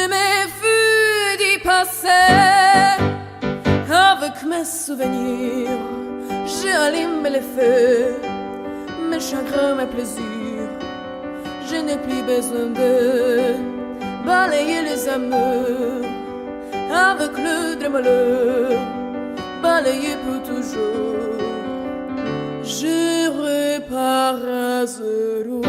Je m'effuis d'y passer avec mes souvenirs. J'allume les feux, mes chagrins, mes plaisirs. Je n'ai plus besoin de balayer les amours avec le de malheur, balayer pour toujours. Je repars à zéro.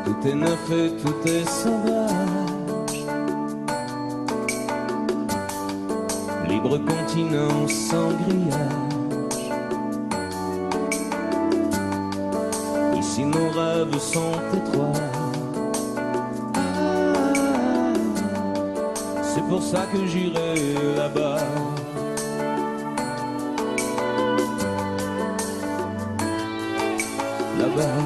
Tout est neuf et tout est sauvage. Libre continent sans grillage. Ici nos rêves sont étroits. C'est pour ça que j'irai là-bas. Là-bas.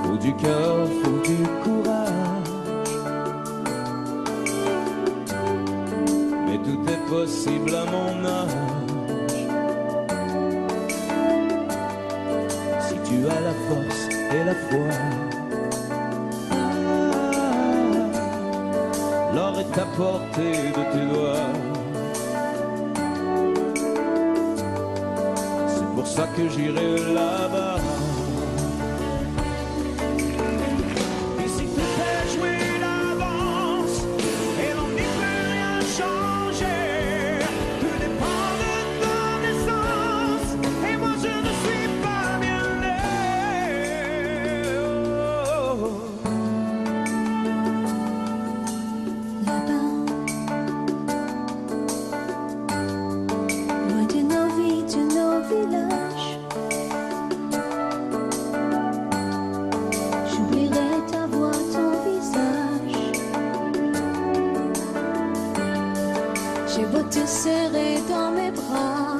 Faut du cœur, faut du courage. Mais tout est possible à mon âge. Si tu as la force et la foi, l'or est à portée de tes doigts. C'est pour ça que j'irai là-bas. J'ai beau te serrer dans mes bras,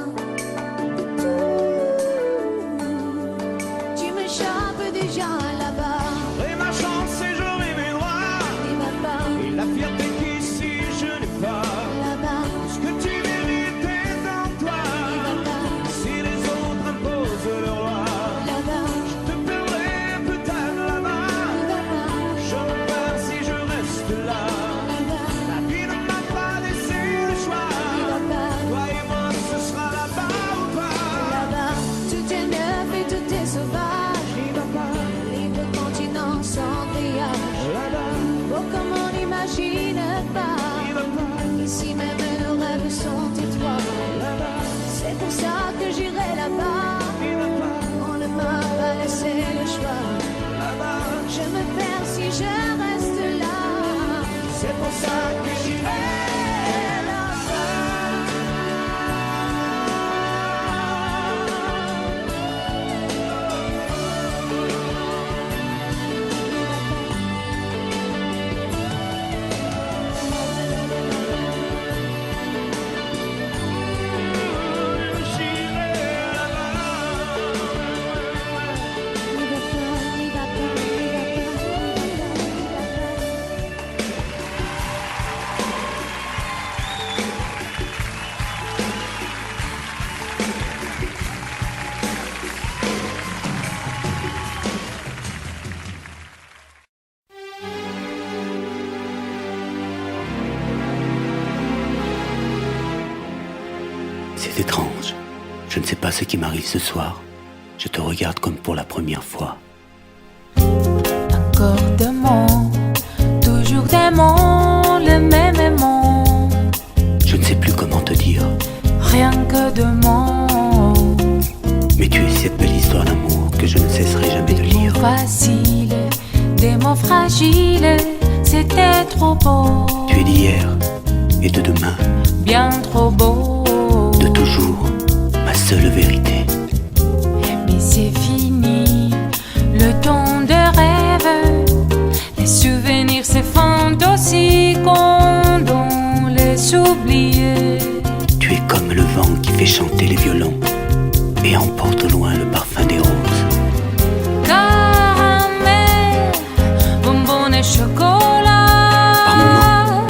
tu m'échappes déjà là-bas. J'aurai ma chance et j'aurai mes droits. Et ma part, Et la fierté qu'ici je n'ai pas. là-bas, Ce que tu mérites est en toi. et ma part, Si les autres imposent leur loi, là-bas, je te perdrai peut-être là-bas. et ma part, Je repars si je reste là. là-bas, La vie ne m'a pas laissé le choix. et ma part, Toi et moi, ce sera là-bas ou pas. là-bas. Tout est neuf et tout est sauvage. Et ma part, Libre continent sans grillage. là-bas, Oh, comme on n'imagine pas. et ma part, Ici même nos rêves sont étroits. là-bas, C'est pour ça que j'irai là-bas. et ma part, On ne m'a pas laissé le choix. là-bas. Je me perds si je reste là. C'est pour ça que j'irai C'est étrange. Je ne sais pas ce qui m'arrive ce soir. Je te regarde comme pour la première fois. Encore d'aimant, toujours d'aimant, le même aimant. Je ne sais plus comment te dire. Rien que d'aimant. Mais tu es cette belle histoire d'amour que je ne cesserai jamais de lire. Des mots faciles, des mots fragiles, c'était trop beau. Tu es d'hier et de demain, bien trop beau. de toujours, ma seule vérité. Mais c'est fini, le temps de rêve. Les souvenirs s'effondrent aussi quand on les oublie. Tu es comme le vent qui fait chanter les violons et emporte au loin le parfum des roses. Caramel, bonbons et chocolat. Par moments,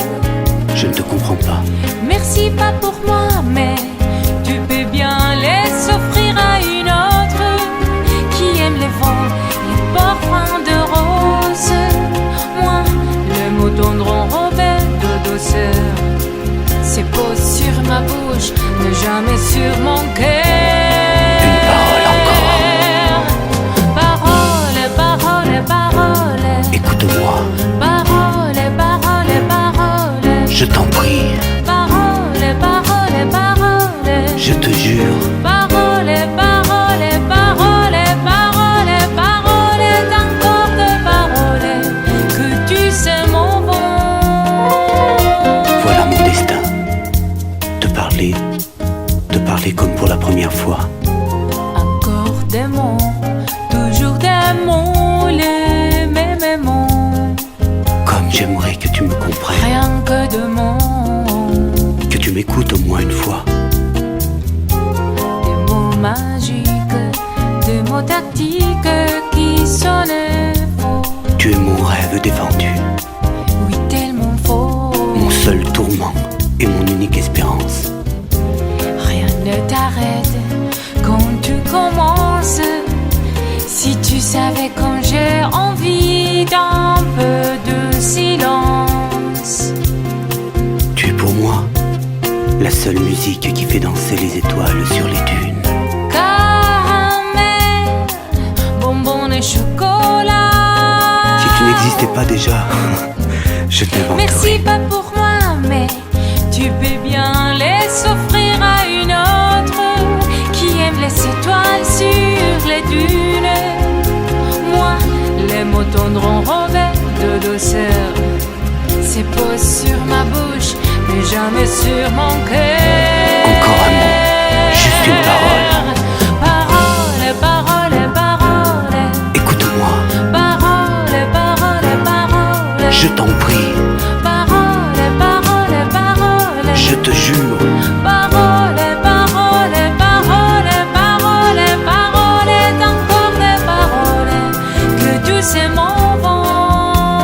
je ne te comprends pas. Merci pas pour moi, mais tu peux bien les offrir à une autre qui aime les vents, les parfums de rose. Moi, le mot tendre enrobé de douceur, c'est posé sur ma bouche, mais jamais sur mon cœur. Une parole encore. Parole, parole, parole. Écoute-moi, Parole, parole, parole. je t'en prie, Parole, parole, parole. je te jure. Parole, parole, parole, parole, parole, encore de paroles que tu sais mon bon. Voilà mon destin. Te parler comme pour la première fois. Encore des mots, toujours des mots, les mêmes mots. Comme j'aimerais que tu me comprennes, Rien que de mots, que tu m'écoutes au moins une fois. des mots magiques, des mots tactiques qui sonnent faux. Tu es mon rêve défendu, Oui, tellement faux. mon seul tourment et mon unique espérance. Rien ne t'arrête quand tu commences. Si tu savais quand j'ai envie d'un peu de silence. Tu es pour moi la seule musique qui fait danser les étoiles sur les dunes. Caramel, bonbons et chocolat. Si tu n'existais pas déjà, je t'inventerais. Merci pas pour moi, mais tu peux bien les offrir à une autre qui aime les étoiles sur les dunes. Moi, les mots tendres enrobés de douceur, c'est posé sur ma bouche, mais jamais sur mon cœur. Encore un mot, juste une parole. Parole, parole, parole. Écoute-moi, Parole, parole, parole. je t'en prie, Parole, parole, parole. je te jure. Parole, parole, parole, parole, parole, encore des paroles que tu sais mon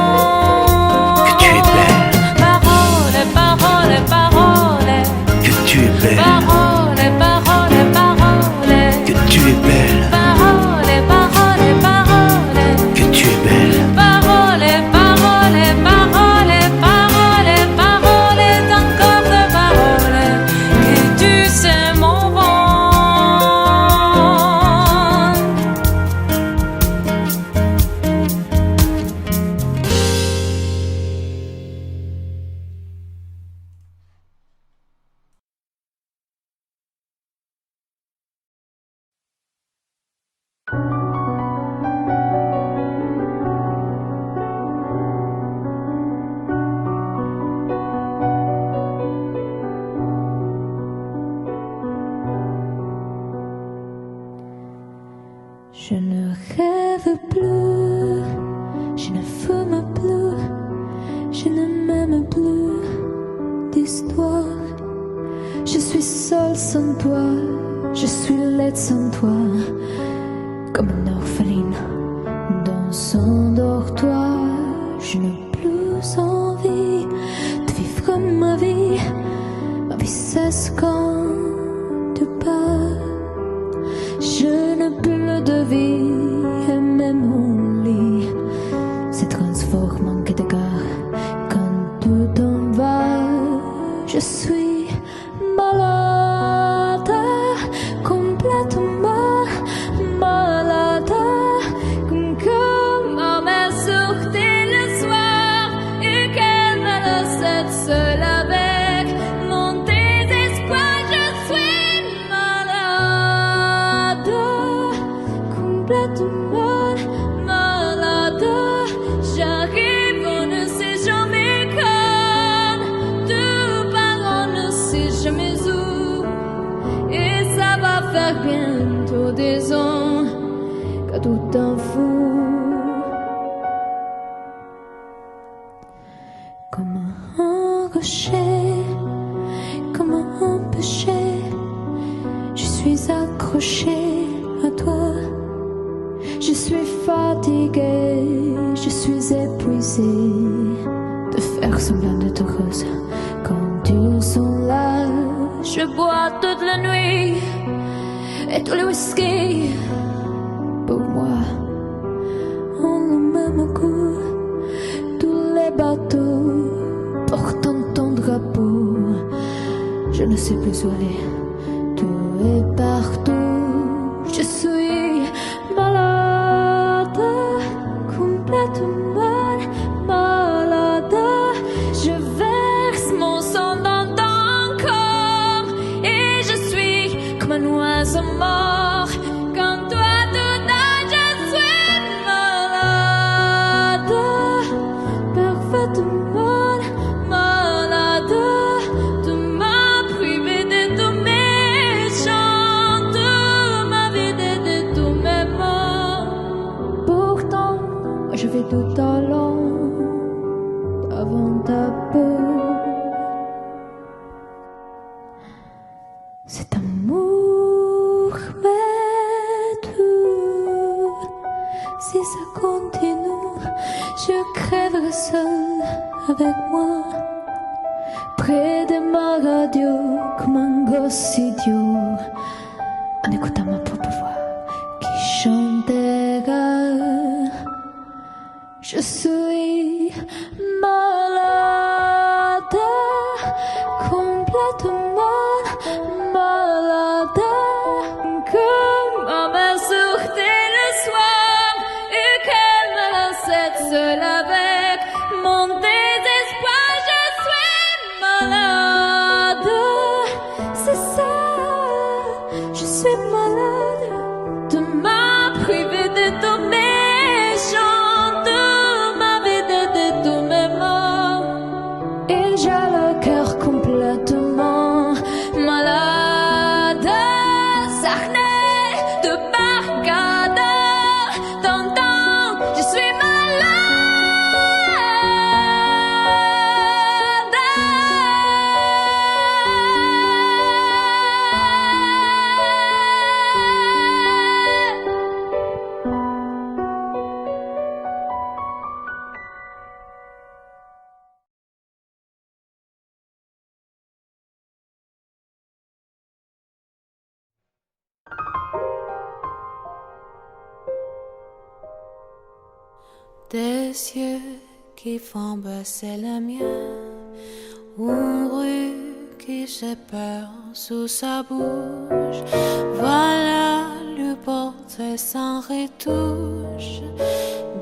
vent. Que tu es belle, Parole, parole, parole. que tu es belle, Parole, parole, parole. que tu es belle, Parole, parole, parole. que tu es belle. Parole, parole, parole, parole, parole, encore de paroles que tu sais mon vent. Je ne rêve plus, je ne fume plus, je ne m'aime plus d'histoire. Je suis seule sans toi, je suis laide sans toi, comme une orpheline dans son dortoir. Je n'ai plus envie de vivre ma vie cesse quand tu pars. Je n'ai plus de vie et même mon lit se transforme en quai de gare quand tu t'en vas. Je suis malade, complètement malade, comme ma mère sur accrochée comme un péché. Je suis accrochée à toi. Je suis fatiguée, je suis épuisée de faire semblant d'être heureuse quand ils sont là. Je bois toute la nuit et tous les whisky pour moi ont le même goût. Tous les bateaux portant ton drapeau, je ne sais plus où aller. Tout est partout. Je suis malade, complètement malade. Je verse mon sang dans ton corps et je suis comme un oiseau mort. Quand toi tout âge, je suis malade, parfaitement malade. Tu m'as privé de tous mes chants, tu m'as vidé de tous mes mots. Pourtant, je vais tout allant avant ta peau. Cet amour m'est tout. Si ça continue, je crèverai seule avec moi, près de ma radio, comme un gosse idiot, en écoutant ma propre voix qui chantera. Je suis malade, complètement malade, comme ma mère sortait le soir et qu'elle me laissait seule avec mon désespoir. Je suis malade, c'est ça, je suis malade. Tu m'as privé de tous mes chants, tu m'as vidé de tous mes mots, et j'ai le cœur complètement malade. Sarney de Barcade, t'entends, je suis Des yeux qui font baisser les miens, une rue qui se perd sous sa bouche. Voilà le portrait sans retouche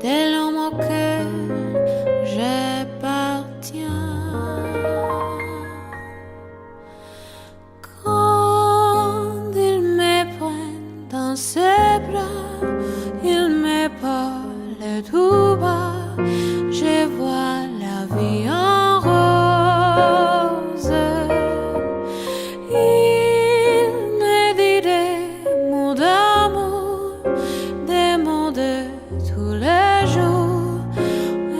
de l'homme auquel j'appartiens. Quand il me prend dans ses bras, il me parle tout bas, je vois la vie en rose. Il me dit des mots d'amour, des mots de tous les jours,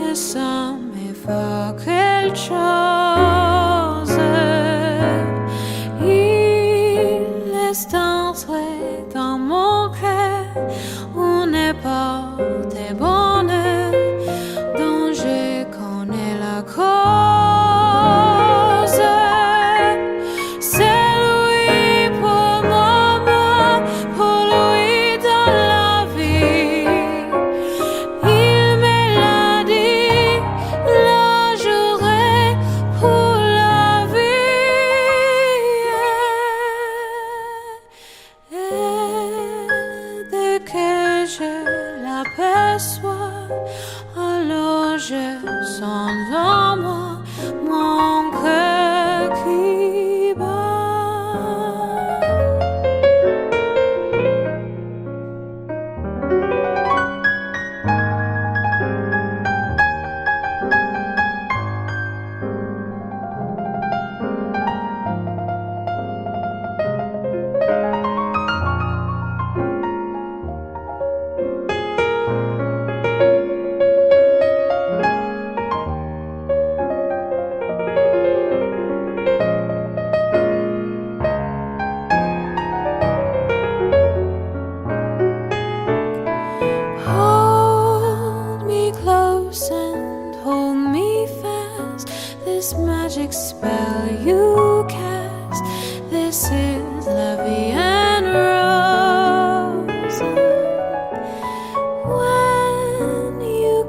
et ça me fait quelque chose. Il laisse entrer dans mon cœur une porte de bonheur dont je connais la cause. C'est lui pour moi, pour lui dans la vie. Il me l'a dit, la journée pour la vie. Et dès que je l'aperçois, alors je sens en moi mon cœur qui bat.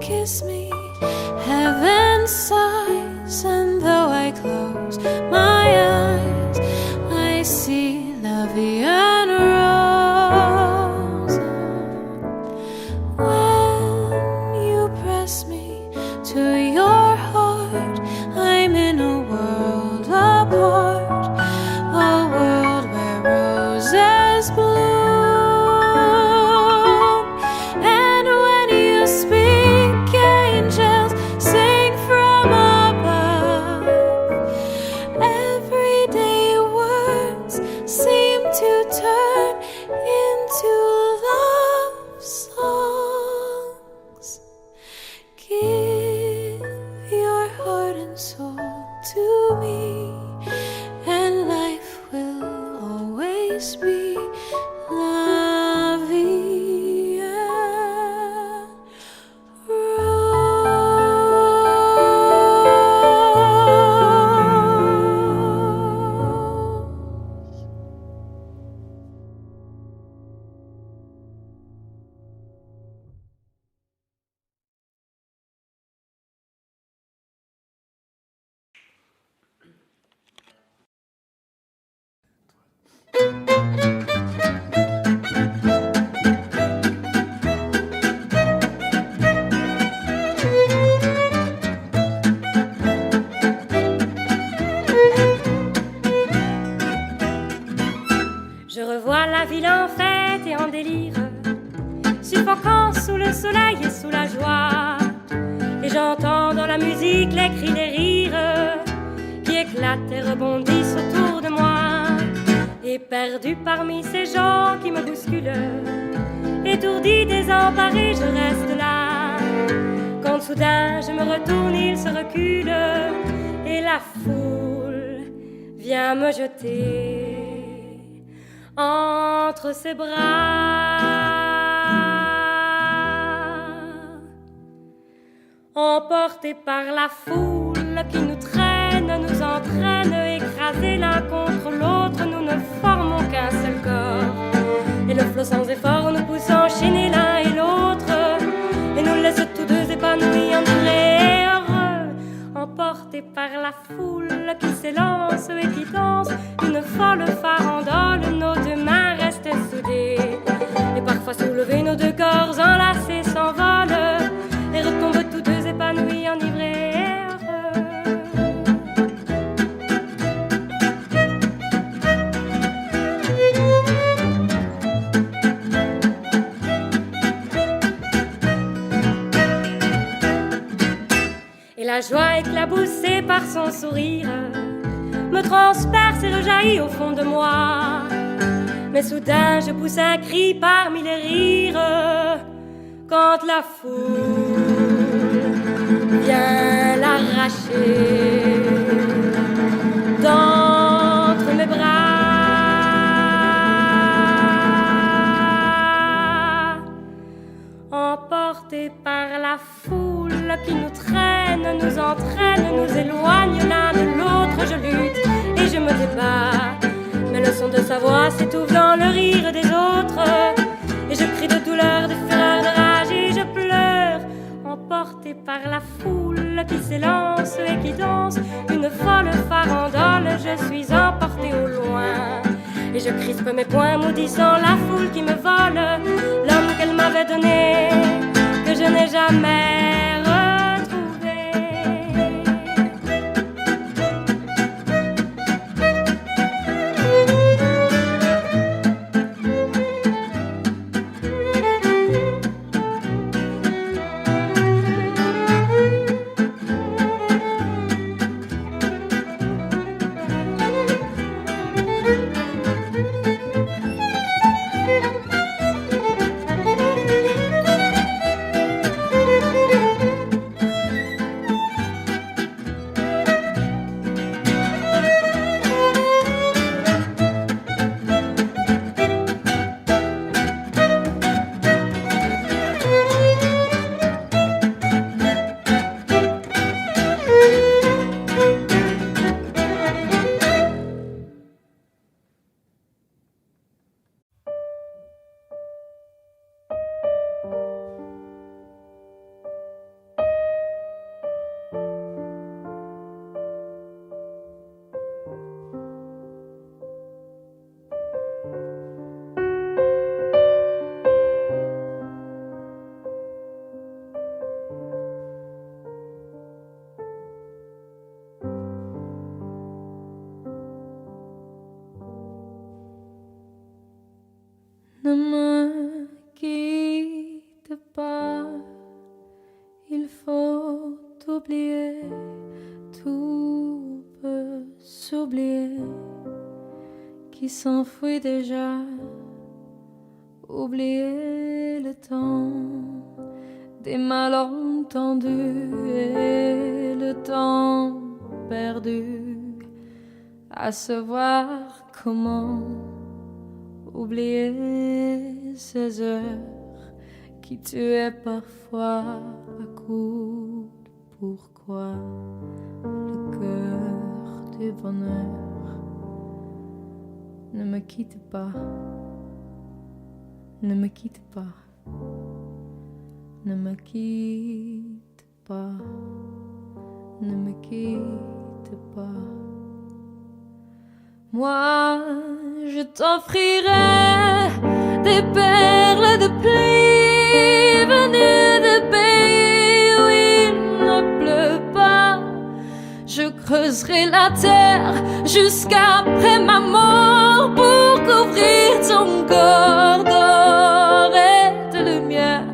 kiss me, heaven sighs, and though I close my eyes, I see la vie en rose. When you press me to your heart, I'm in a world apart, a world where roses bloom. And when you speak, angels sing from above. Everyday words seem to turn into love songs. Give your heart and soul to me, and life will always be la vie en rose. Je revois la ville en fête et en délire, suffocant sous le soleil et sous la joie. Et j'entends dans la musique les cris des rires qui éclatent et rebondissent autour de moi. Et perdu parmi ces gens qui me bousculent, étourdi, désemparé, je reste là. Quand soudain je me retourne, il se recule et la foule vient me jeter entre ses bras. Emportés par la foule qui nous traîne, nous entraîne, écrasés l'un contre l'autre, nous ne formons qu'un seul corps. Et le flot sans effort nous pousse enchaîner l'un et l'autre, et nous laisse tous deux épanouis, enivrés et heureux. Emportés par la foule qui s'élance et qui danse une folle farandole, nos deux mains restent soudées, et parfois soulevés, nos deux corps enlacés s'envolent et retombent tous deux épanouis, enivrés et heureux. Et la joie éclaboussée par son sourire me transperce et rejaillit au fond de moi. Mais soudain je pousse un cri parmi les rires quand la foule vient l'arracher d'entre mes bras. Emportés par la foule qui nous traîne, nous entraîne, nous éloigne l'un de l'autre, je lutte et je me débat. Mais le son de sa voix s'étouffe dans le rire des autres, et je crie de douleur, de fureur, de rage et je pleure. Emporté par la foule qui s'élance et qui danse une folle farandole, je suis emporté au loin. Et je crispe mes poings maudissant la foule qui me vole l'homme qu'elle m'avait donné, que je n'ai jamais retrouvé. s'oublier, tout peut s'oublier, qui s'enfuit déjà. Oublier le temps des malentendus et le temps perdu à savoir comment oublier ces heures qui tuaient parfois à coups de pourquoi le cœur du bonheur. Ne me quitte pas. Ne me quitte pas, ne me quitte pas, ne me quitte pas. Moi, je t'offrirai des perles de pluie venues de pays où il ne pleut pas. Je creuserai la terre jusqu'après ma mort pour couvrir ton corps d'or et de lumière.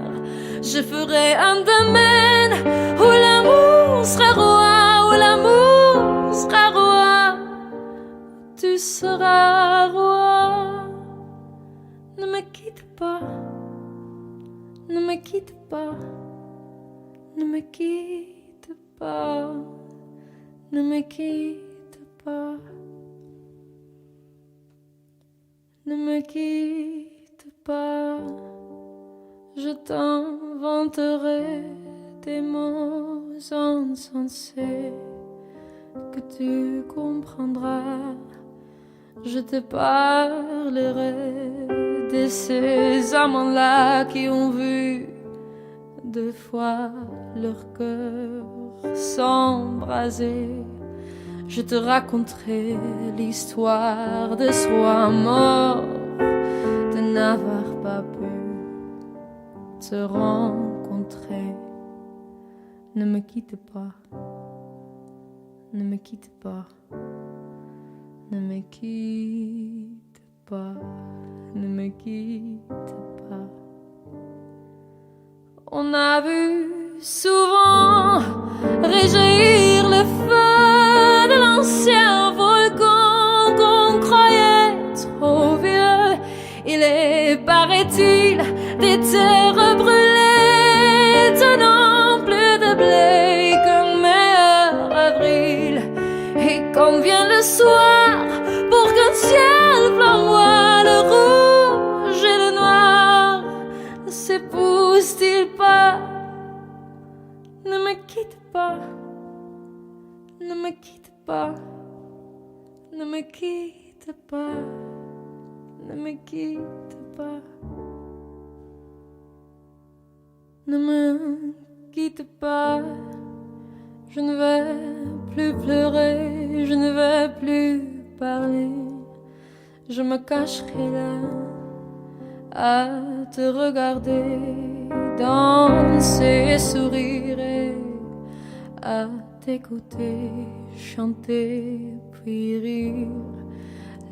Je ferai un domaine où l'amour sera roi, où l'amour sera roi, tu seras roi. Ne me quitte pas, ne me quitte pas, ne me quitte pas, ne me quitte pas, ne me quitte pas. Je t'inventerai des mots insensés que tu comprendras. Je te parlerai de ces amants-là qui ont vu deux fois leur cœur s'embraser. Je te raconterai l'histoire de ce roi mort, de n'avoir pas pu te rencontrer. Ne me quitte pas, ne me quitte pas, ne me quitte pas, ne me quitte pas. On a vu souvent réjaillir le feu de l'ancien volcan qu'on croyait trop vieux. Il est, paraît-il, des terres brûlées, tenant plus de blé qu'un meilleur avril. Et quand vient le soir, pour qu'un ciel flamboie, le rouge et le noir ne s'épousent-ils pas? Ne me quitte pas, ne me quitte pas, ne me quitte pas, ne me quitte pas. Ne me quitte pas, je ne vais plus pleurer, je ne vais plus parler. Je me cacherai là à te regarder danser et sourire et à t'écouter chanter puis rire.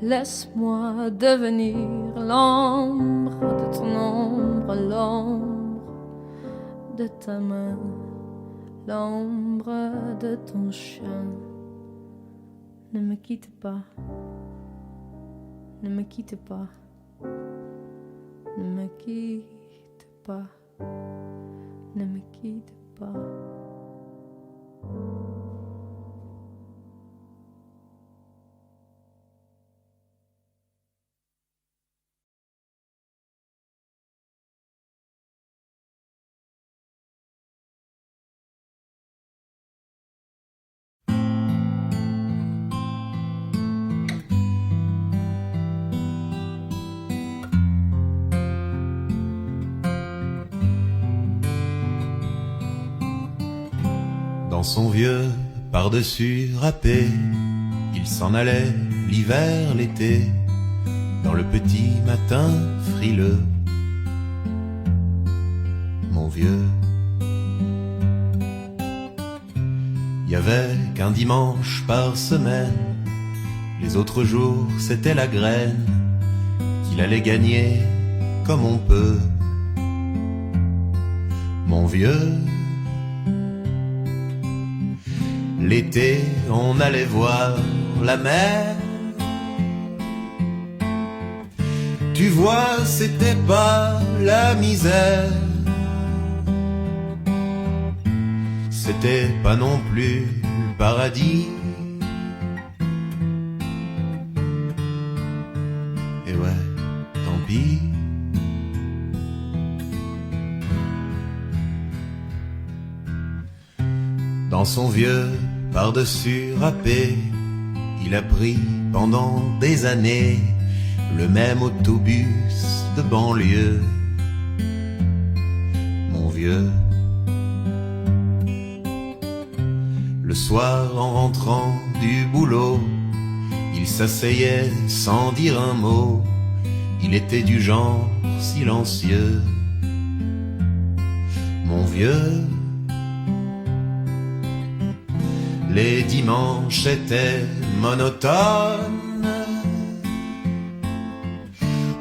Laisse-moi devenir l'ombre de ton ombre, l'ombre de ta main, l'ombre de ton chien. Ne me quitte pas, ne me quitte pas, ne me quitte pas, ne me quitte pas. Dans son vieux par-dessus râpé, il s'en allait l'hiver, l'été, dans le petit matin frileux. Mon vieux, il y avait qu'un dimanche par semaine, les autres jours c'était la graine qu'il allait gagner comme on peut. Mon vieux, L'été, on allait voir la mer. Tu vois, c'était pas la misère. C'était pas non plus le paradis. Et ouais, tant pis. Dans son vieux par-dessus râpé, il a pris pendant des années le même autobus de banlieue. Mon vieux. Le soir, en rentrant du boulot, il s'asseyait sans dire un mot. Il était du genre silencieux. Mon vieux. Les dimanches étaient monotones.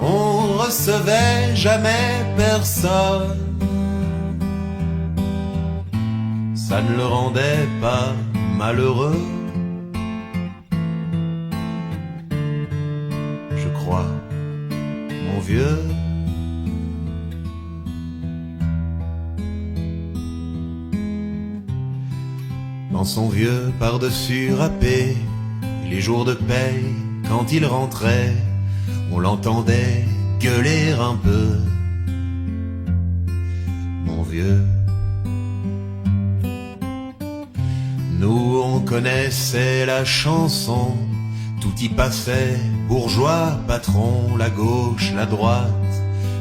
On recevait jamais personne. Ça ne le rendait pas malheureux, je crois, mon vieux. Dans son vieux par-dessus râpé, les jours de paye, quand il rentrait, on l'entendait gueuler un peu. Mon vieux. Nous on connaissait la chanson, tout y passait, bourgeois, patron, la gauche, la droite,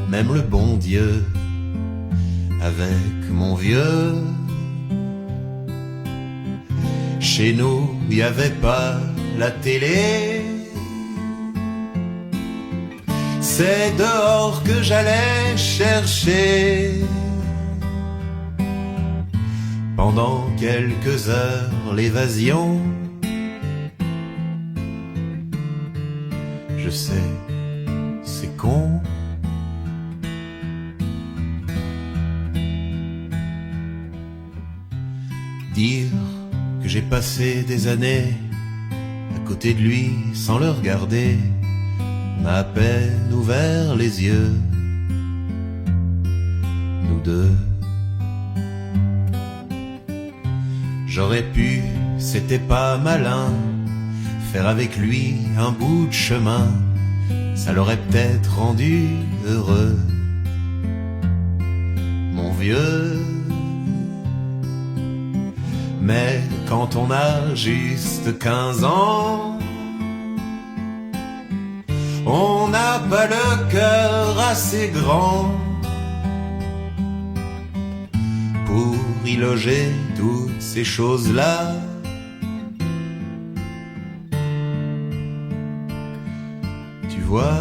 même le bon Dieu. Avec mon vieux, chez nous, il n'y avait pas la télé. C'est dehors que j'allais chercher. Pendant quelques heures, l'évasion. Je sais, c'est con. Dire que j'ai passé des années à côté de lui sans le regarder m'a à peine ouvert les yeux. Nous deux. J'aurais pu, c'était pas malin, faire avec lui un bout de chemin, ça l'aurait peut-être rendu heureux. Mon vieux. Mais quand on a juste 15 ans, on n'a pas le cœur assez grand pour y loger toutes ces choses-là. Tu vois,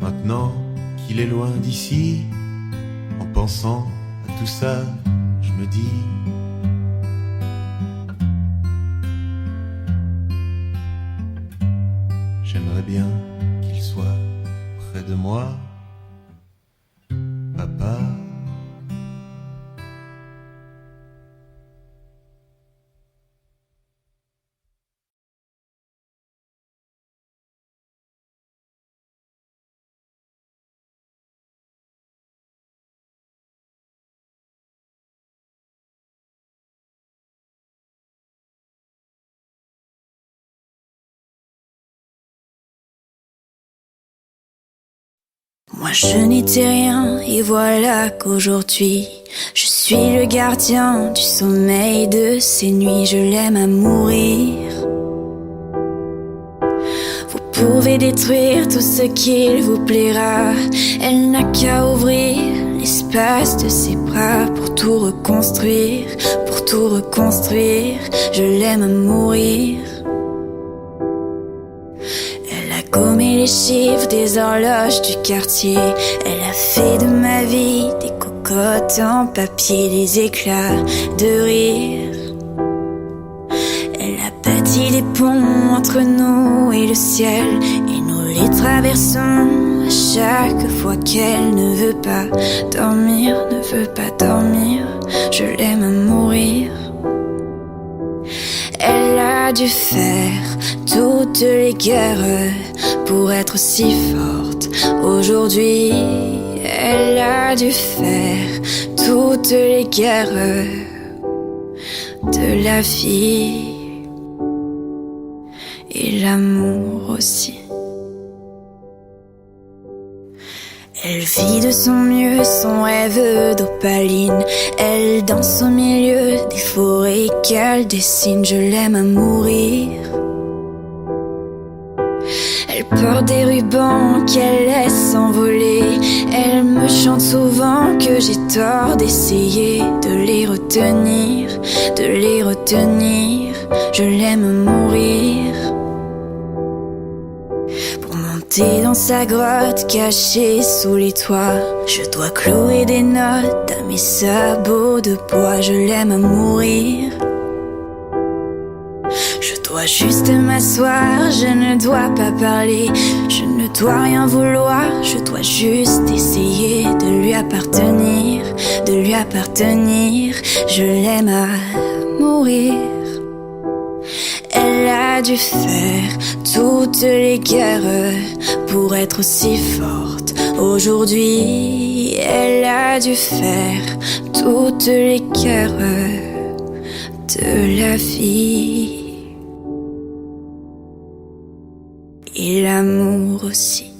maintenant qu'il est loin d'ici, en pensant à tout ça, je me dis j'aimerais bien qu'il soit près de moi, papa. Moi je n'étais rien et voilà qu'aujourd'hui je suis le gardien du sommeil de ces nuits. Je l'aime à mourir. Vous pouvez détruire tout ce qu'il vous plaira, elle n'a qu'à ouvrir l'espace de ses bras pour tout reconstruire, pour tout reconstruire. Je l'aime à mourir. Gommé les chiffres des horloges du quartier, elle a fait de ma vie des cocottes en papier, des éclats de rire. Elle a bâti des ponts entre nous et le ciel, et nous les traversons à chaque fois qu'elle ne veut pas dormir, ne veut pas dormir. Je l'aime à mourir. Elle a dû faire toutes les guerres pour être si forte. Aujourd'hui, elle a dû faire toutes les guerres de la vie et l'amour aussi. Elle vit de son mieux son rêve d'opaline. Elle danse au milieu des forêts qu'elle dessine. Je l'aime à mourir. Elle porte des rubans qu'elle laisse s'envoler. Elle me chante souvent que j'ai tort d'essayer de les retenir, de les retenir. Je l'aime à mourir. Dans sa grotte cachée sous les toits, je dois clouer des notes à mes sabots de bois. Je l'aime à mourir. Je dois juste m'asseoir, je ne dois pas parler, je ne dois rien vouloir, je dois juste essayer de lui appartenir, de lui appartenir. Je l'aime à mourir. Elle a dû faire toutes les guerres pour être aussi forte. Aujourd'hui, elle a dû faire toutes les guerres de la vie et l'amour aussi.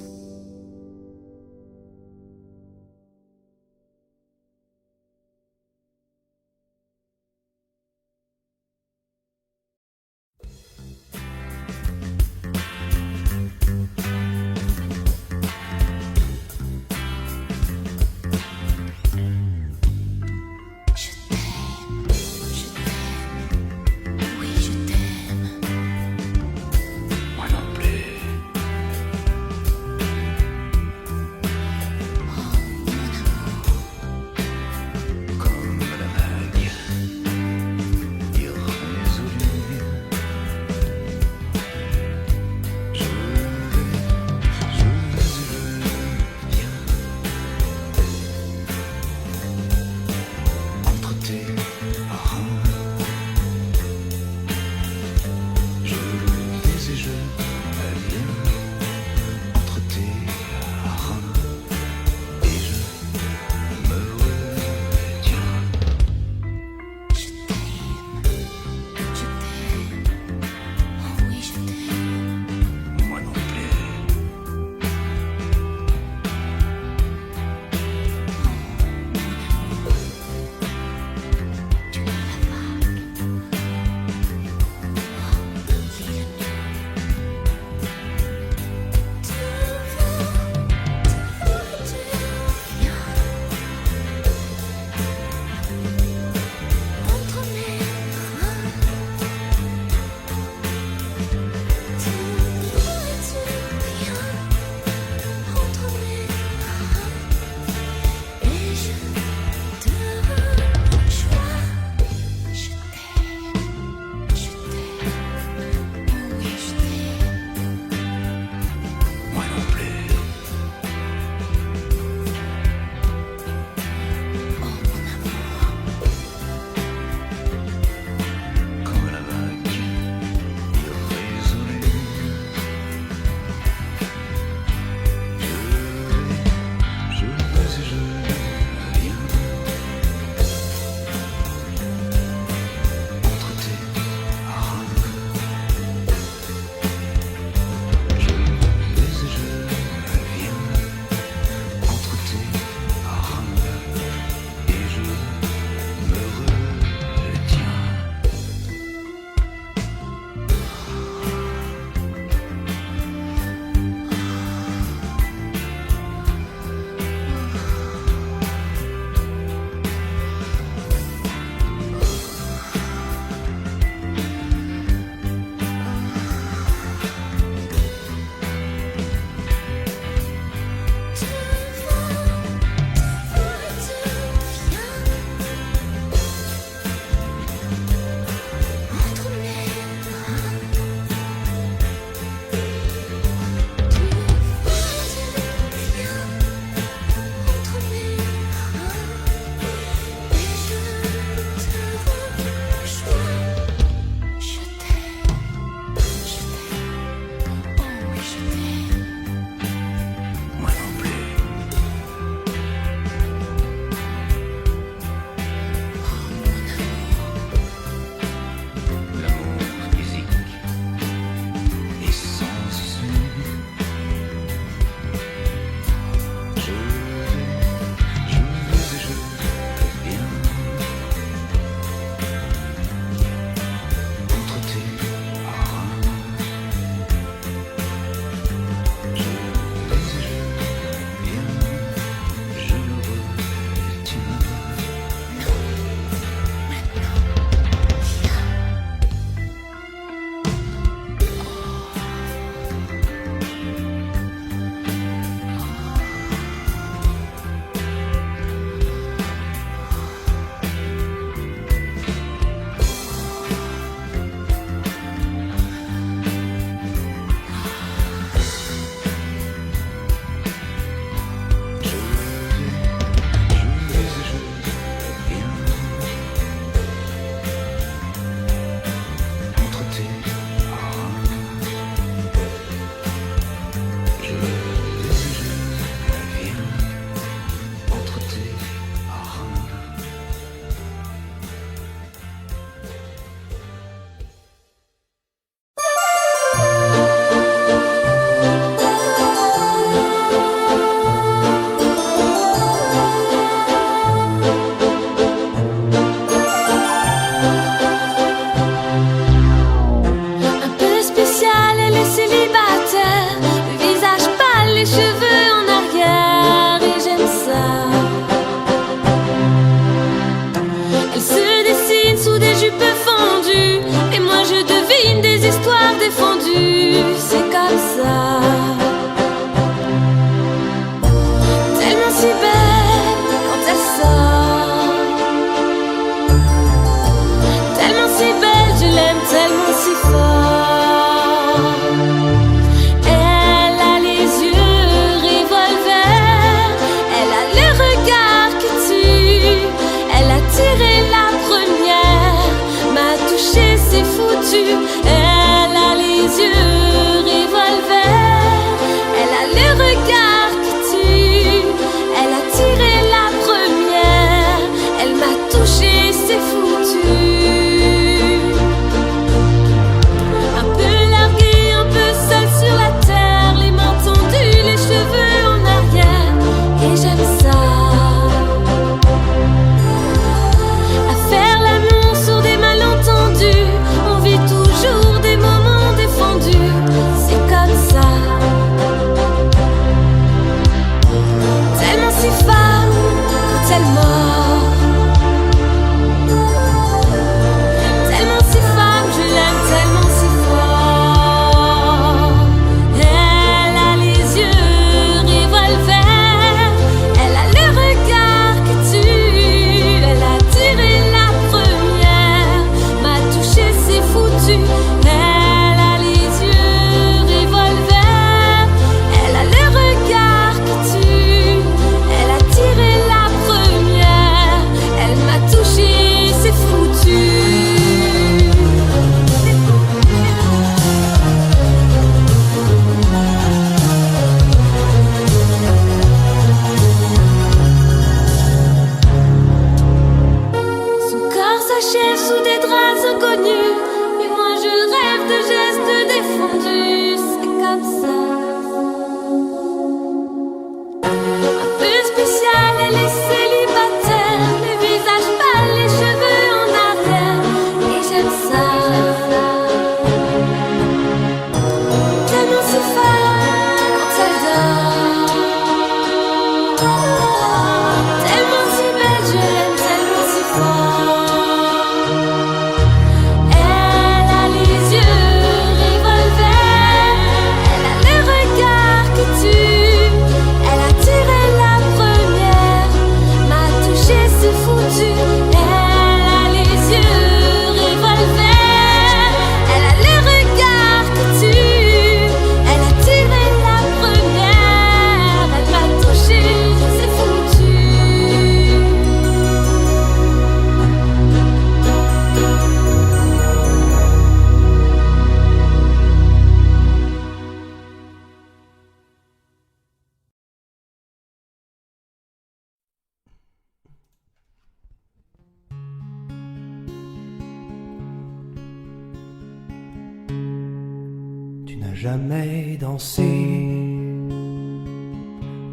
jamais dansé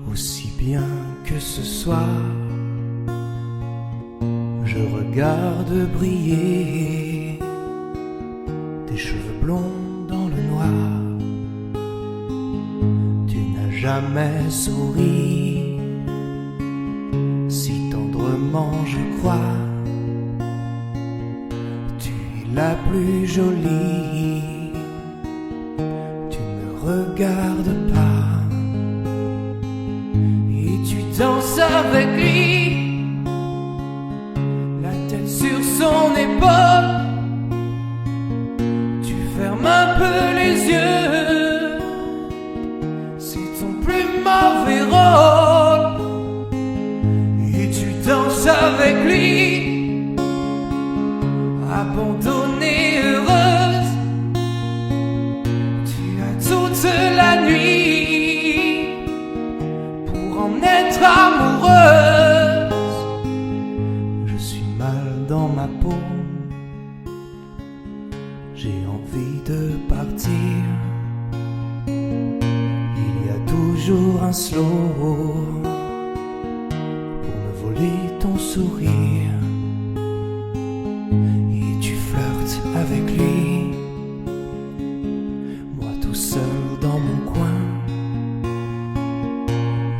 aussi bien que ce soir. Je regarde briller tes cheveux blonds dans le noir. Tu n'as jamais souri si tendrement, je crois. Tu es la plus jolie. Tu ne regardes pas et tu danses avec lui, la tête sur son épaule. Tu fermes un peu les yeux, c'est ton plus mauvais rôle. Et tu danses avec lui, abandonnée, heureuse. Tu as toute la nuit pour en être amoureuse. Je suis mal dans ma peau, j'ai envie de partir. Il y a toujours un slow pour me voler ton sourire. Et tu flirtes avec lui, moi tout seul dans mon coin.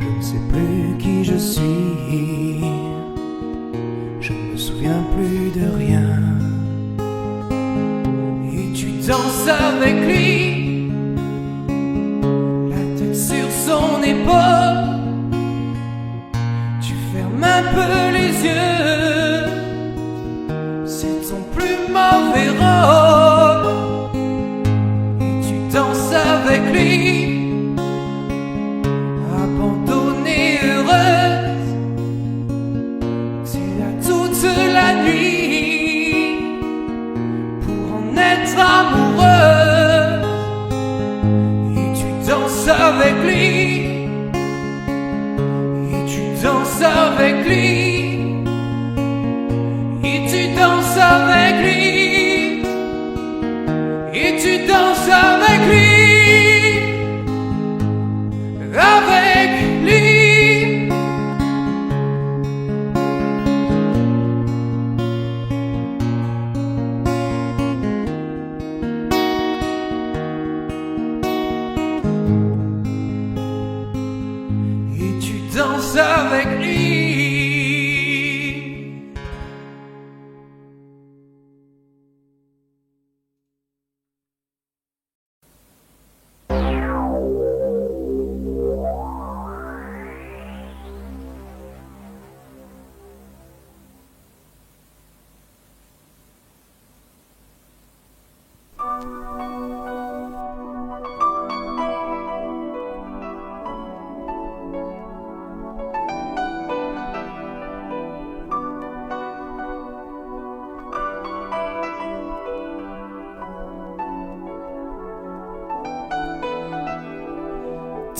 Je ne sais plus qui je suis, je ne me souviens plus de rien. Et tu danses avec lui, la tête sur son épaule. Tu fermes un peu les yeux, c'est ton plus mauvais rôle. Et tu danses avec lui, abandonnée, heureuse. Tu as toute la nuit pour en être amoureuse. Et tu danses avec lui, et tu danses avec lui, et tu danses avec lui, et tu danses avec lui, avec lui. Et tu danses avec lui.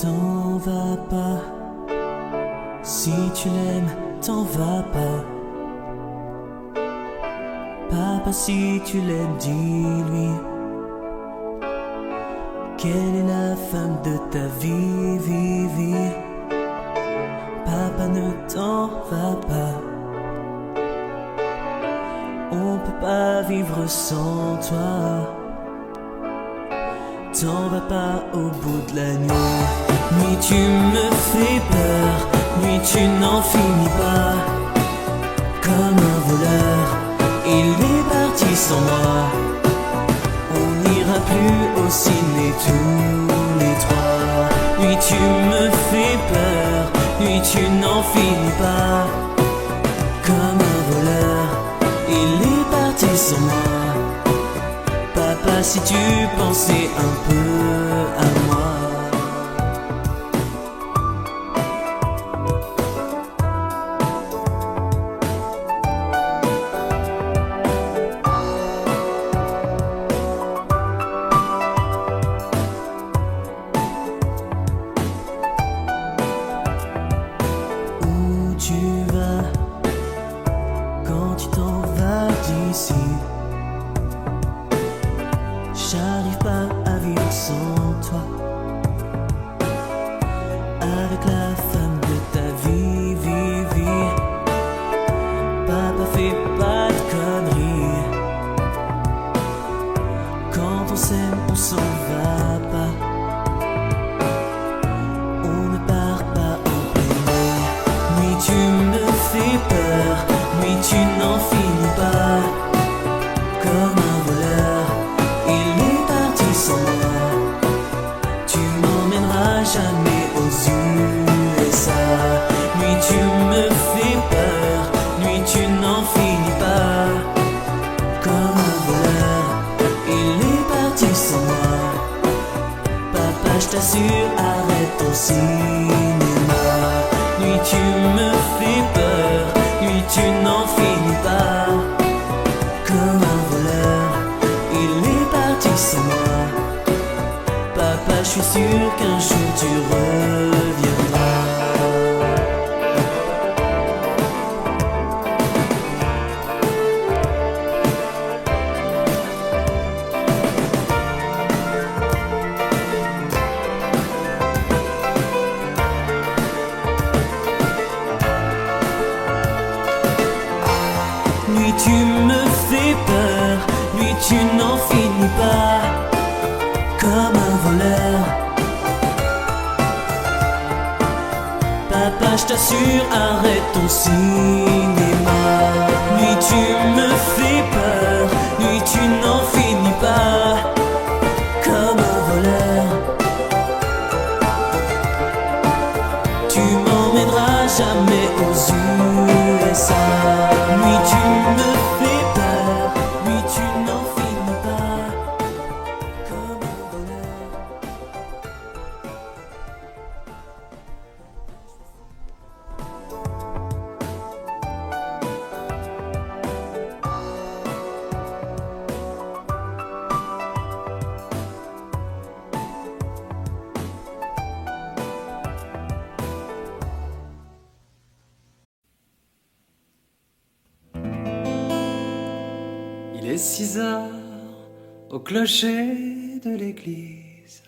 T'en vas pas, si tu l'aimes, t'en vas pas. Papa, si tu l'aimes, dis-lui quelle est la femme de ta vie, vie, vie. Papa, ne t'en va pas, on peut pas vivre sans toi. T'en vas pas au bout de la nuit. Nuit tu me fais peur, nuit tu n'en finis pas. Comme un voleur, il est parti sans moi. On n'ira plus au ciné tous les trois. Nuit tu me fais peur, nuit tu n'en finis pas. Comme un voleur, il est parti sans moi. Papa, si tu pensais un peu à moi. Où tu vas quand tu t'en vas d'ici? J'arrive pas à vivre sans tu me fais peur, nuit tu n'en finis pas. Comme un voleur, il est parti sans moi. Tu m'emmèneras jamais aux USA. Nuit tu me fais peur, nuit tu n'en finis pas. Comme un voleur, il est parti sans moi. Papa, je t'assure, arrête ton cinéma. Nuit tu me fais peur, nuit tu n'en finis pas. Comme un voleur, il est parti sans moi. Papa, je suis sûr qu'un jour tu reviendras. Nuit tu me fais peur, nuit tu n'en finis pas. Comme un voleur. Papa, je t'assure, arrête ton cinéma. Nuit tu me fais peur, nuit tu n'en finis pas. Comme un voleur. Tu m'emmèneras jamais aux USA. Nuit tu me fais peur, nuit tu n'en finis pas. Comme un voleur. Il est 6 heures au clocher de l'église.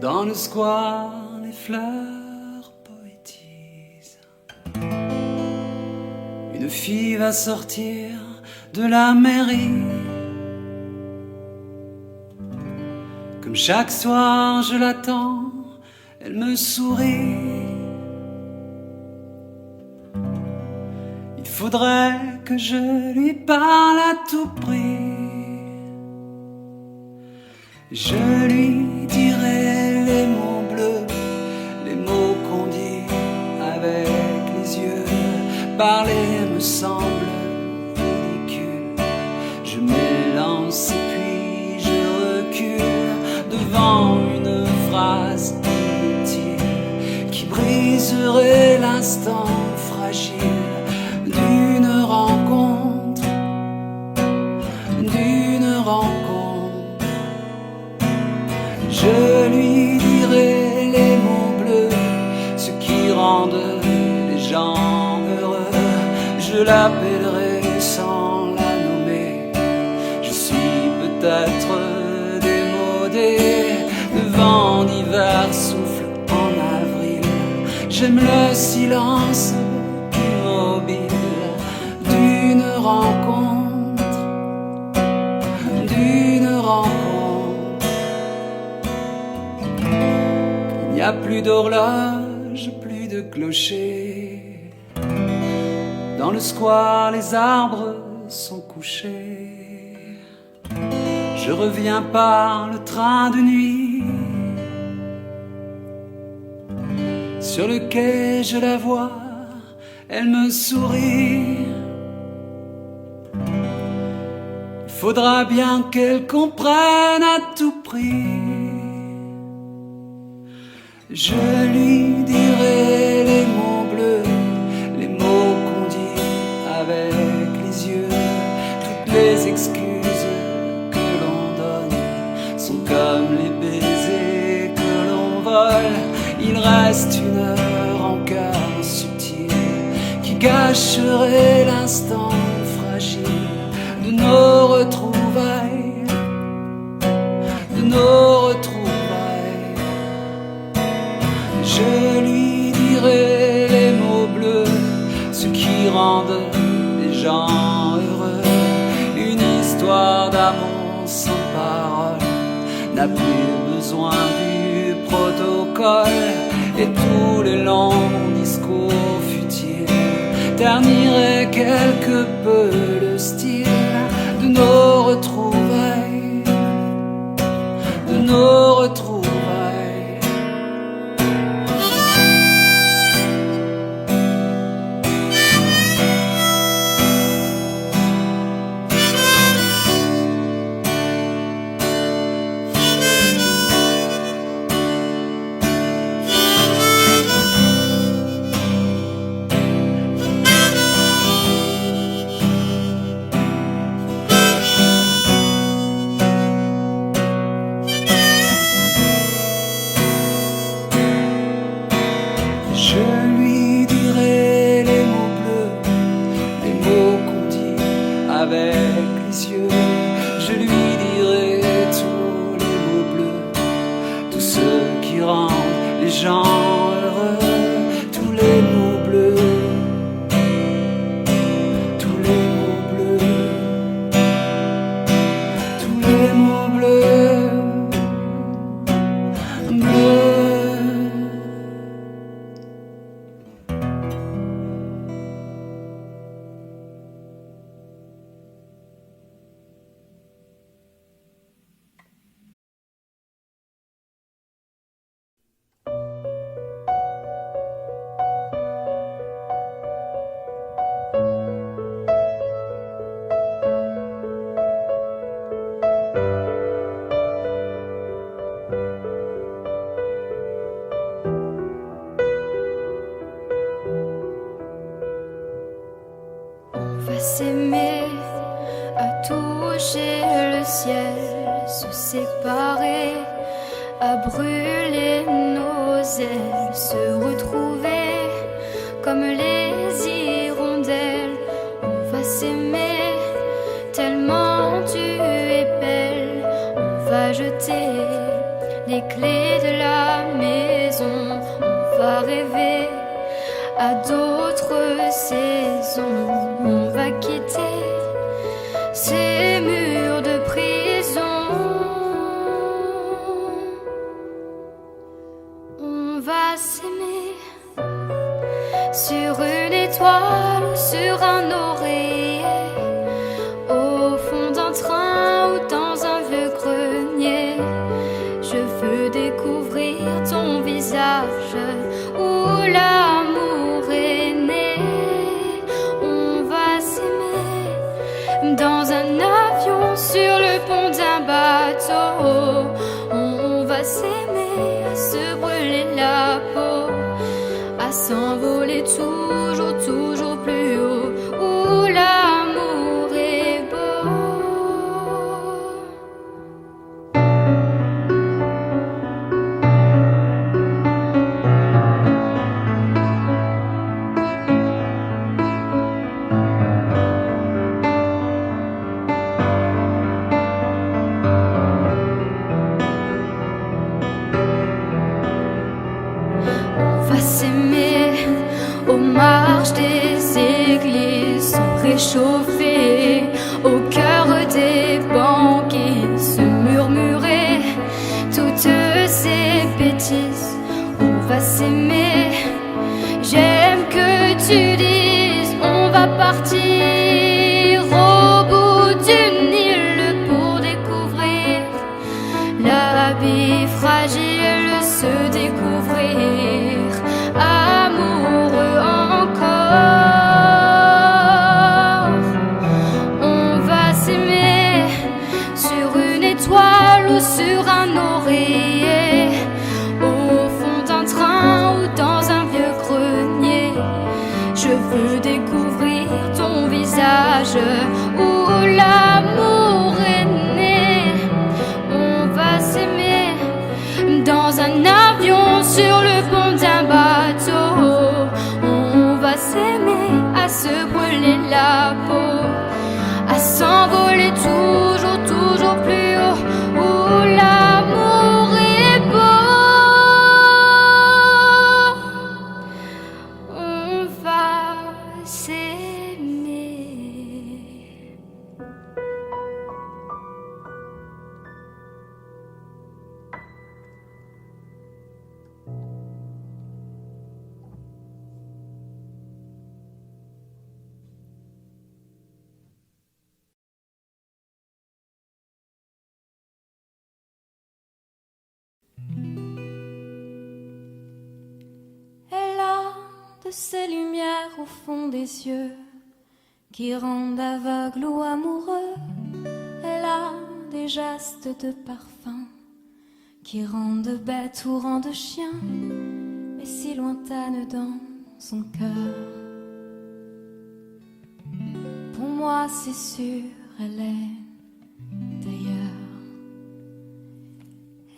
Dans le square, les fleurs poétisent. Une fille va sortir de la mairie. Comme chaque soir, je l'attends, elle me sourit. Il faudrait que je lui parle à tout prix. Je lui dirai les mots bleus, les mots qu'on dit avec les yeux. Parler me semble ridicule. Je m'élance et puis je recule devant une phrase inutile qui briserait l'instant fragile d'une rencontre, d'une rencontre. Je lui dirai les mots bleus, ceux qui rendent les gens heureux. Je l'appellerai sans la nommer. Je suis peut-être démodé, le vent d'hiver souffle en avril. J'aime le silence immobile d'une rencontre, d'une rencontre. Il n'y a plus d'horloge, plus de clocher. Dans le square, les arbres sont couchés. Je reviens par le train de nuit. Sur le quai, je la vois, elle me sourit. Il faudra bien qu'elle comprenne à tout prix. Je lui dirai les mots bleus, les mots qu'on dit avec les yeux. Toutes les excuses que l'on donne sont comme les baisers que l'on vole. Il reste une rancœur subtile qui gâcherait l'instant fragile de nos retrouvailles, de nos retrouvailles. Je lui dirai les mots bleus, ceux qui rendent les gens heureux. Une histoire d'amour sans parole n'a plus besoin du protocole. Et tous les longs quelque peu le style de nos retrouvailles, de nos retrouvailles. Je lui dirai les mots bleus, les mots qu'on dit avec les yeux. Je lui dirai tous les mots bleus, tous ceux qui rendent les gens heureux. Tous les mots bleus, tous les mots bleus, tous les mots bleus, bleus. S'aimer, à toucher le ciel, se séparer, à brûler nos ailes, se retrouver comme les hirondelles. On va s'aimer tellement tu es belle. On va jeter les clés de la maison. On va rêver à d'autres saisons. On va quitter ces murs de prison. On va s'aimer sur une étoile ou sur un oreiller, au fond d'un train ou dans un vieux grenier. Je veux découvrir ton visage où l'amour est né. On va s'aimer dans un avion, sur le pont d'un bateau. On va s'aimer, à se brûler la peau, à s'envoler toujours, toujours plus haut, où l'amour est beau. On va s'aimer aux marches des églises, se réchauffer au cœur des banquiers, se murmurer toutes ces bêtises. On va s'aimer, j'aime que tu dises, on va partir au bout d'une île pour découvrir la vie fragile, se découvrir amoureux encore. On va s'aimer sur une étoile ou sur un oreiller, au fond d'un train ou dans un vieux grenier. Je de ces lumières au fond des yeux qui rendent aveugle ou amoureux. Elle a des gestes de parfum qui rendent bête ou rendent chien, mais si lointaine dans son cœur. Pour moi c'est sûr, elle est d'ailleurs.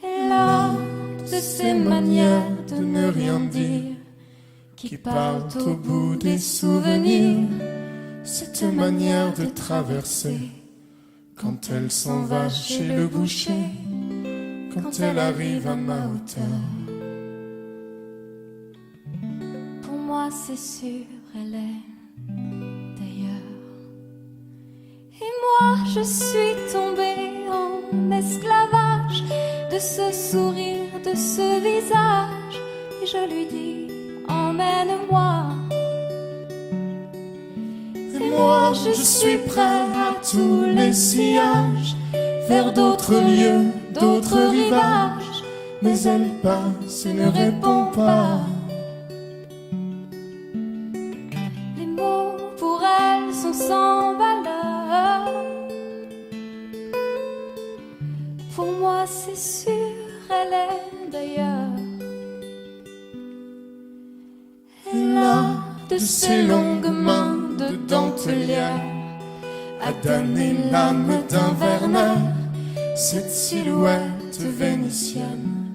Elle a de ces manières de ne rien dire qui partent au bout des souvenirs. Cette manière de traverser quand elle s'en va chez le boucher, quand elle arrive à ma hauteur. Pour moi c'est sûr, elle est d'ailleurs. Et moi je suis tombée en esclavage de ce sourire, de ce visage, et je lui dis emmène-moi. Et moi je suis prêt à tous les sillages, vers d'autres lieux, d'autres rivages, mais elle passe et ne répond pas. Les mots pour elle sont sans valeur. Pour moi c'est sûr, elle est d'ailleurs. Elle a de ces longues mains de dentelière à damner l'âme d'un Werner. Cette silhouette vénitienne,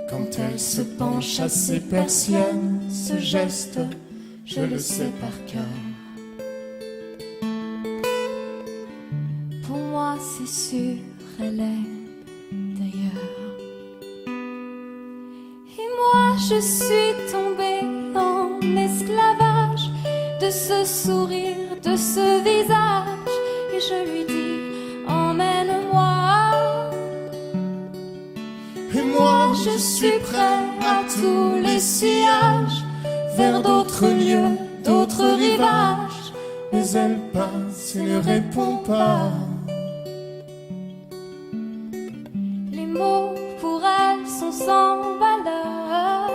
quand elle se penche à ses persiennes, ce geste, je le sais par cœur. Pour moi c'est sûr, elle est d'ailleurs. Et moi je suis tombée en esclavage de ce sourire, de ce visage, et je lui dis emmène-moi. Et moi je suis prêt à tous les sillages, vers d'autres lieux, d'autres rivages, mais elle passe et ne répond pas. Les mots pour elle sont sans valeur.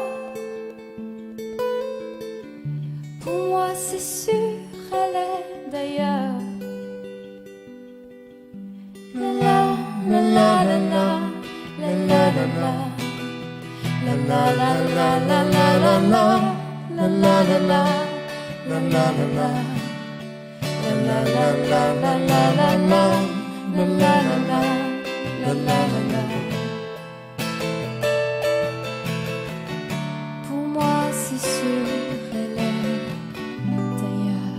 Pour moi c'est sûr, elle est d'ailleurs. La la la la la la. La la la la, la la la la la la la, la la la la, la la la la, la la la la la la la, la la la, la la la. Pour moi c'est sûr, elle est d'ailleurs.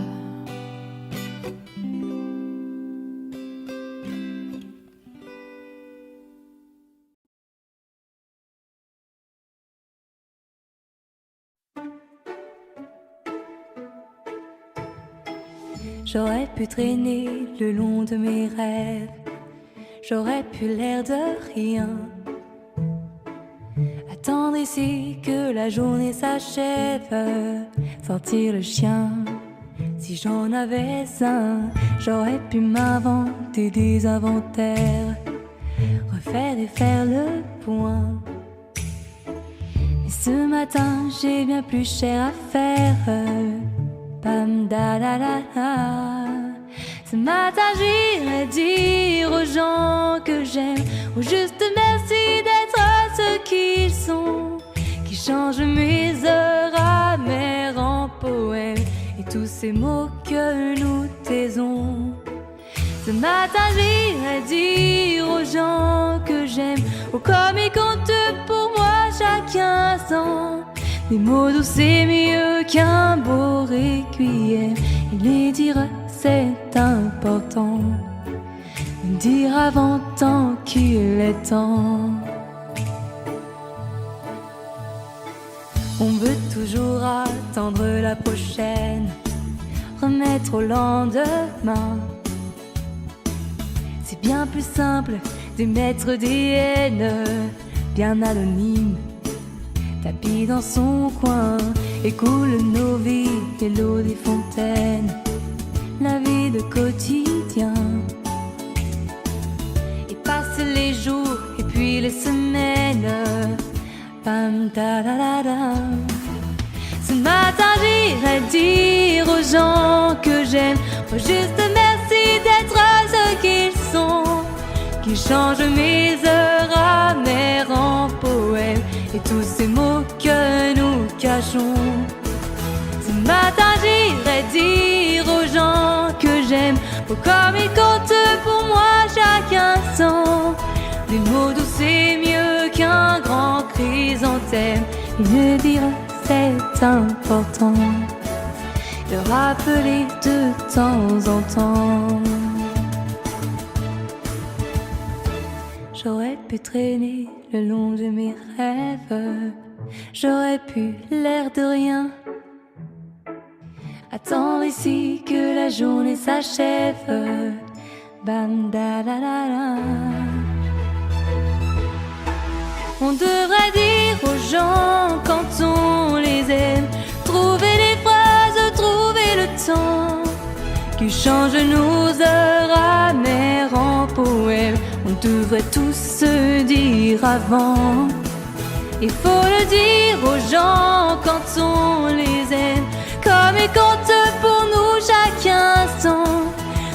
J'aurais pu traîner le long de mes rêves, j'aurais pu l'air de rien, attendre ici que la journée s'achève, sortir le chien si j'en avais un. J'aurais pu m'inventer des inventaires, refaire et faire le point. Mais ce matin j'ai bien plus cher à faire. Pam da da da da. Ce matin j'irai dire aux gens que j'aime, au juste merci d'être ceux qu'ils sont, qui changent mes heures amères en poèmes et tous ces mots que nous taisons. Ce matin j'irai dire aux gens que j'aime, oh comme ils comptent pour moi chaque instant. Des mots doux c'est mieux qu'un beau requiem, et les dire c'est important, me dire avant tant qu'il est temps. On veut toujours attendre la prochaine, remettre au lendemain. C'est bien plus simple d'émettre des haines, bien anonymes, tapis dans son coin, et coule nos vies et l'eau des fontaines, la vie de quotidien. Et passent les jours et puis les semaines, pam da da da da. Ce matin j'irai dire aux gens que j'aime, oh juste merci d'être ce qu'ils sont, qui changent mes heures amères en poèmes et tous ces mots que nous cachons. Ce matin j'irai dire aux gens que j'aime, oh comme ils comptent pour moi chaque instant. Des mots doux c'est mieux qu'un grand chrysanthème, et me dire c'est important, le rappeler de temps en temps. J'aurais pu traîner le long de mes rêves, j'aurais pu l'air de rien, attendre ici que la journée s'achève. Bam da la la la. On devrait dire aux gens quand on les aime, trouver les phrases, trouver le temps, qui change nos heures amères en poèmes. On devrait tous se dire avant. Il faut le dire aux gens quand on les aime, comme ils comptent pour nous chaque instant.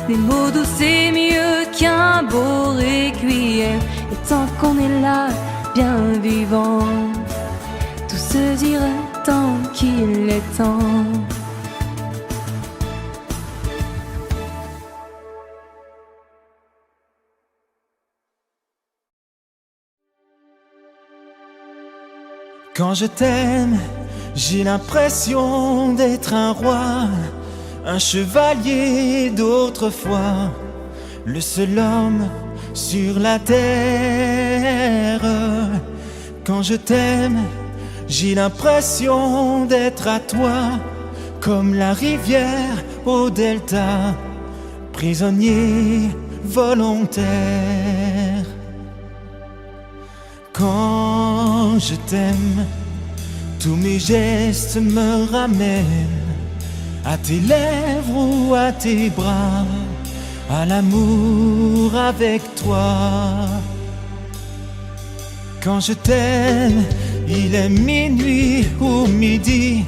Des mots doux c'est mieux qu'un beau requiem, et tant qu'on est là, bien vivant, tout se dira tant qu'il est temps. Quand je t'aime, j'ai l'impression d'être un roi, un chevalier d'autrefois, le seul homme sur la terre. Quand je t'aime, j'ai l'impression d'être à toi, comme la rivière au delta, prisonnier volontaire. Quand je t'aime, tous mes gestes me ramènent à tes lèvres ou à tes bras, à l'amour avec toi. Quand je t'aime, il est minuit ou midi,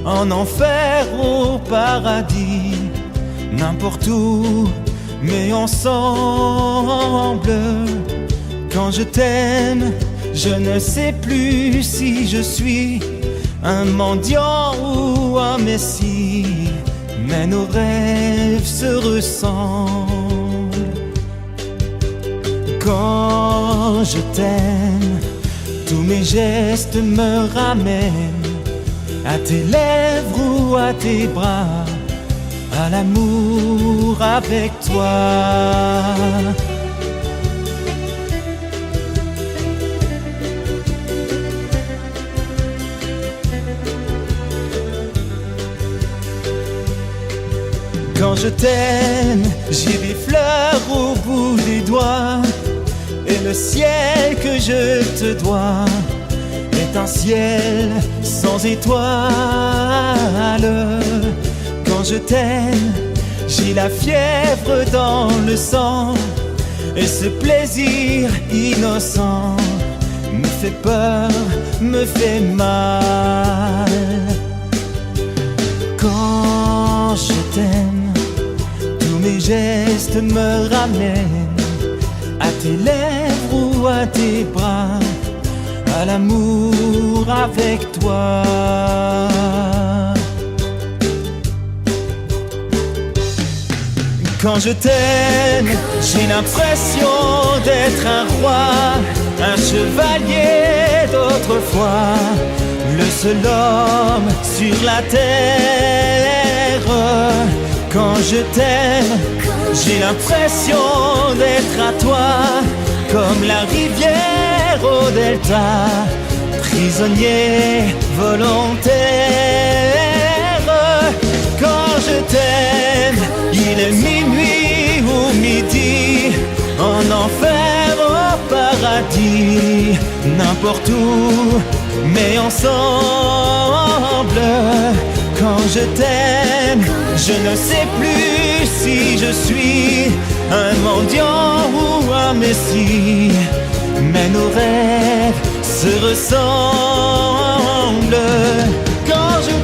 en enfer ou paradis, n'importe où, mais ensemble. Quand je t'aime, je ne sais plus si je suis un mendiant ou un messie, mais nos rêves se ressemblent. Quand je t'aime, tous mes gestes me ramènent à tes lèvres ou à tes bras, à l'amour avec toi. Quand je t'aime, j'ai des fleurs au bout des doigts, et le ciel que je te dois est un ciel sans étoiles. Quand je t'aime, j'ai la fièvre dans le sang, et ce plaisir innocent me fait peur, me fait mal. Quand je t'aime, tous mes gestes me ramènent à tes lèvres ou à tes bras, à l'amour avec toi. Quand je t'aime, j'ai l'impression d'être un roi, un chevalier d'autrefois, le seul homme sur la terre. Quand je t'aime, j'ai l'impression d'être à toi, comme la rivière au delta, prisonnier volontaire. Quand je t'aime, il est minuit ou midi, en enfer au paradis, n'importe où, mais ensemble. Quand je t'aime, je ne sais plus si je suis un mendiant ou un messie, mais nos rêves se ressemblent. Quand je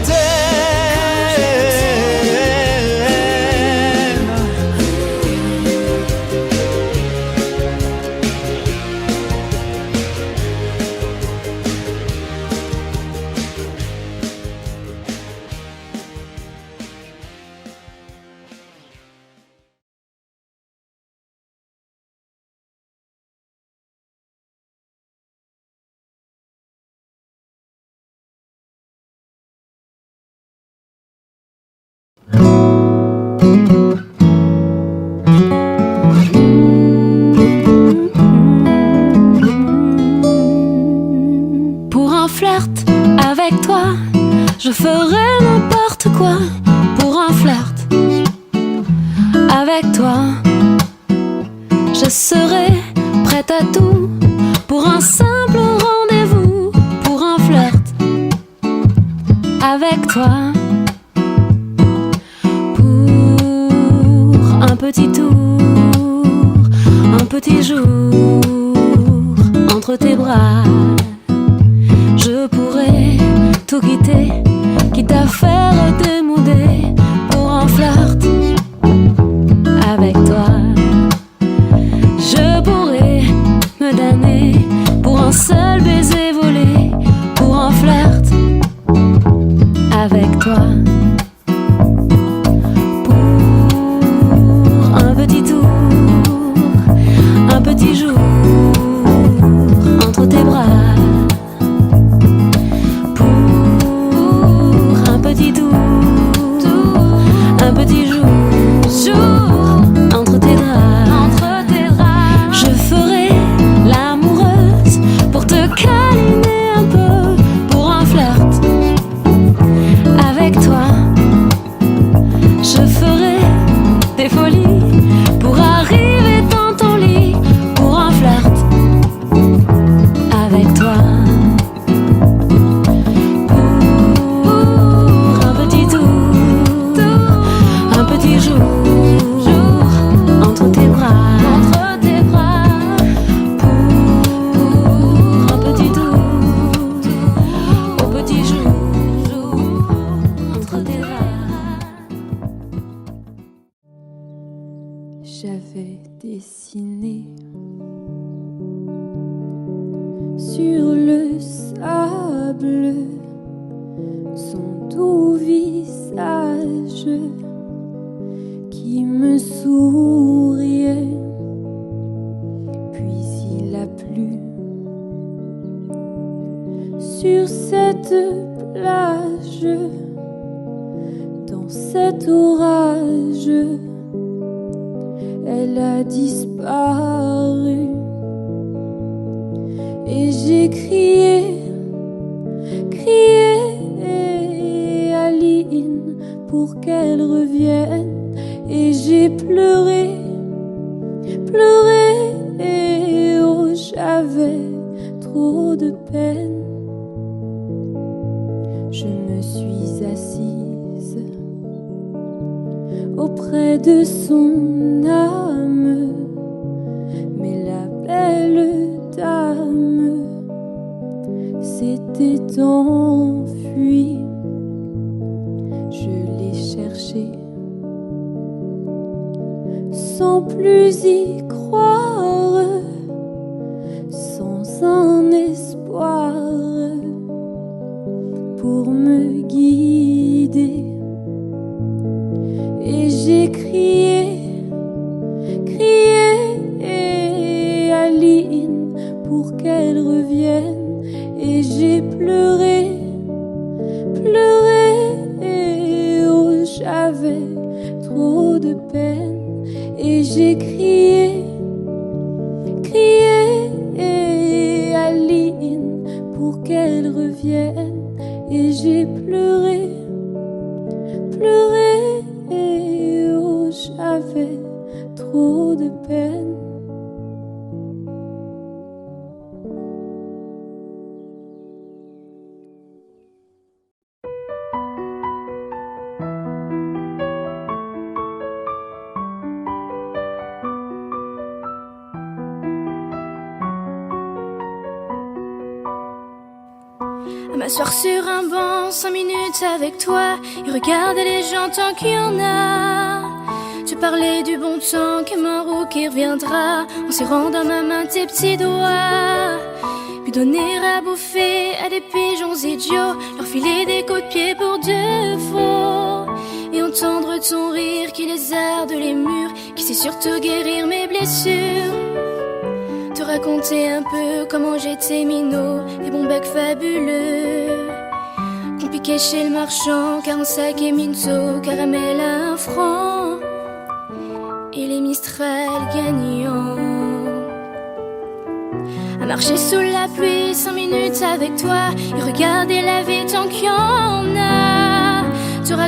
Je ferai n'importe quoi pour un flirt avec toi. Je serai prête à tout pour un simple rendez-vous, pour un flirt avec toi. Pour un petit tour, un petit jour entre tes bras. Je pourrais tout quitter, quitte à faire démouder pour un flirt avec toi. Je pourrais me damner pour un seul baiser volé, pour un flirt avec toi. Pour un petit tour, un petit jour entre tes bras. Un petit jour entre tes draps. Je ferai l'amoureuse pour te câliner un peu, pour un flirt avec toi. Je ferai des folies pour arriver dans ton lit, pour un flirt avec toi. J'avais dessiné sur le sable son doux visage qui me souriait. Puis il a plu sur cette plage, dans cet orage. Elle a disparu et j'ai crié, crié Aline pour qu'elle revienne. Et j'ai pleuré, pleuré, oh j'avais trop de peine. Je me suis assise auprès de son âme, mais la belle dame s'était enfuie. Je l'ai cherchée sans plus y croire, sans un espoir pour me guider. Et j'ai crié, crié Aline pour qu'elle revienne. Et j'ai pleuré, pleuré, oh j'avais trop de peine. Et j'ai crié, crié Aline pour qu'elle revienne. Et j'ai pleuré, pleuré, oh j'avais trop de peine. À m'asseoir sur un banc 5 minutes avec toi et regarder les gens tant qu'il y en a. Tu parlais du bon temps comme un roux qui reviendra, en serrant dans ma main tes petits doigts. Puis donner à bouffer à des pigeons idiots, leur filer des coups de pied pour de faux. Et entendre ton rire qui lézarde les murs, qui sait surtout guérir mes blessures. Te raconter un peu comment j'étais minot, des bons becs fabuleux qu'on piquait chez le marchand, 45 et minto, caramel à 1 franc, et les Mistral gagnants. À marcher sous la pluie 5 minutes avec toi et regarder la vie tant qu'il y en a.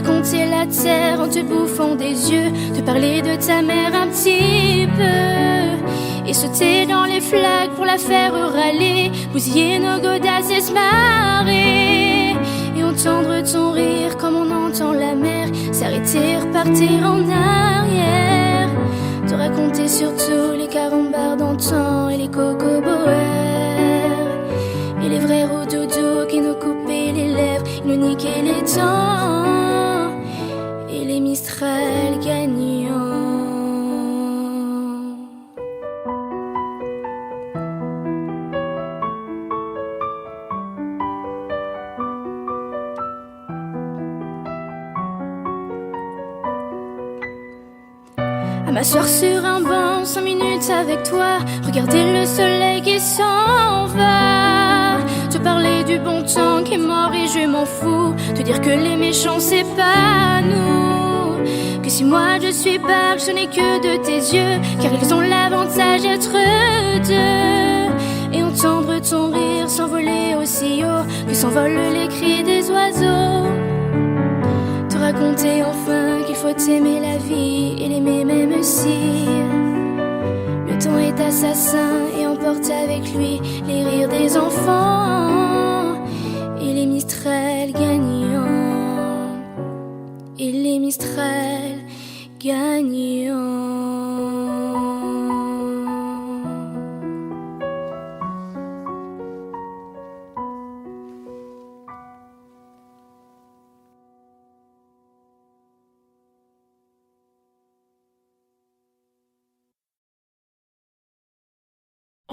raconter la terre en te bouffant des yeux, te parler de ta mère un petit peu, et sauter dans les flaques pour la faire râler, bousiller nos godasses et se marrer, et entendre ton rire comme on entend la mer s'arrêter, repartir en arrière, te raconter surtout les carambars d'antan et les cocoboères, et les vrais roudoudous qui nous coupaient les lèvres, ils nous niquaient les dents, et les Mistral gagnants. À m'asseoir sur un banc 5 minutes avec toi, regarder le soleil qui s'en va, te parler du bon temps qui est mort et je m'en fous, te dire que les méchants c'est pas nous, que si moi je suis barque je n'ai que de tes yeux, car ils ont l'avantage d'être deux, et entendre ton rire s'envoler aussi haut que s'envolent les cris des oiseaux, te raconter enfin qu'il faut aimer la vie et l'aimer même si le temps est assassin et emporte avec lui les rires des enfants, et les Mistral gagnants, et les Mistral gagnants.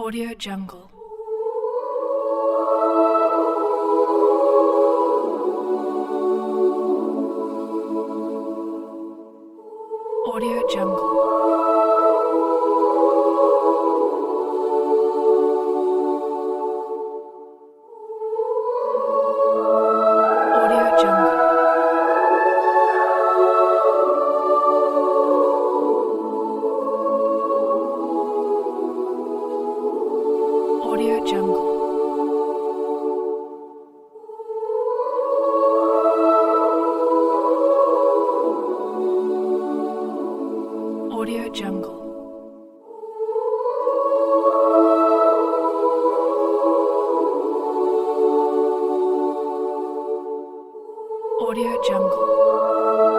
Audio Jungle. Audio Jungle. Audio Jungle. Audio Jungle. Audio Jungle. Audio Jungle.